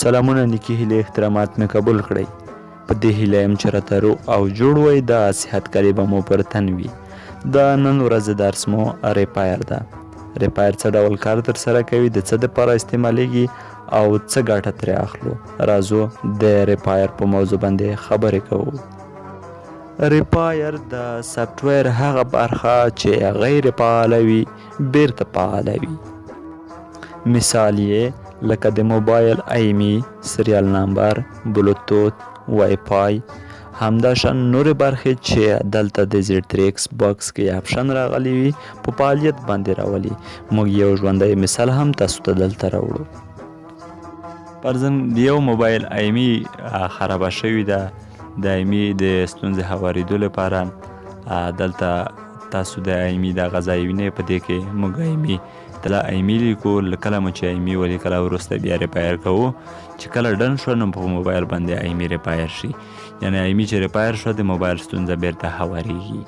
سلامونه نیکې هیلې احترامات مې قبول کړئ. په دې هیله یم چې راته روغ او جوړ وئ. دا صحت کاري به مو پر تن وي. دا نن ورځې درس مو ریپایر ده. ریپایر څه ډول کار ترسره کوي، د څه دپاره استعمالیږي او څه ګټه ترې اخلو. راځو د ریپایر په موضوع باندې خبرې کوو. ریپایر د سافټویر هغه برخه چې غیر فعاله وي بیرته فعاله وي. مثال یې لکه د موبایل ایمی، سریال نمبر، بلوتوت، وای فای، همداشان نورې برخې چې دلته د زیډ3 باکس کې اپشن راغلی وي په فعالیت باندې راولي. موږ یو ژوندی مثال هم تاسو ته دلته راوړو. فرضاً یو موبایل ایمی خرابه شوې ده. د ایمی د ستونزې هوارېدو لپاره دلته تاسو د ایمی دغه ځای وینئ. په دې کې موږ ایمی دله ایمی لیکو. کله مو چې ایمی ولیکله وروسته بیا ریپایر کوو. چې کله ډن شو نو په موبایل باندې ایمی ریپایر شي. یعنې ایمی چې ریپایر شو د موبایل ستونزه بیرته هوارېږي.